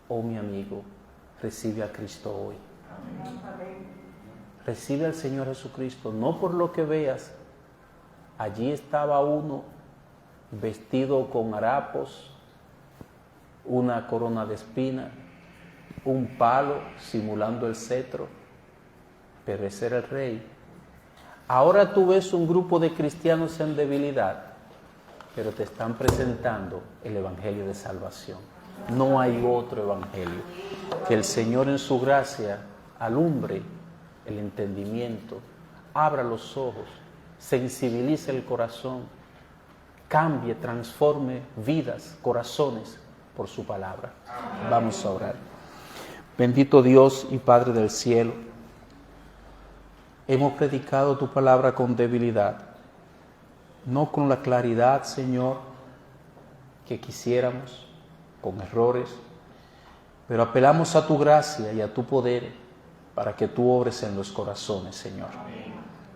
Oh mi amigo, recibe a Cristo hoy. Recibe al Señor Jesucristo, no por lo que veas. Allí estaba uno vestido con harapos, una corona de espina, un palo simulando el cetro, pero ese era el rey. Ahora tú ves un grupo de cristianos en debilidad, pero te están presentando el evangelio de salvación. No hay otro evangelio. Que el Señor en su gracia alumbre el entendimiento, abra los ojos, sensibilice el corazón, cambie, transforme vidas, corazones por su palabra. Vamos a orar. Bendito Dios y Padre del cielo, hemos predicado tu palabra con debilidad, no con la claridad, Señor, que quisiéramos, con errores, pero apelamos a tu gracia y a tu poder para que tú obres en los corazones, Señor.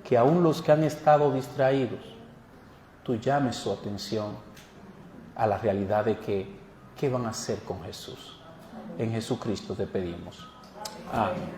Que aún los que han estado distraídos, tú llames su atención a la realidad de que, ¿qué van a hacer con Jesús? En Jesucristo te pedimos. Amén.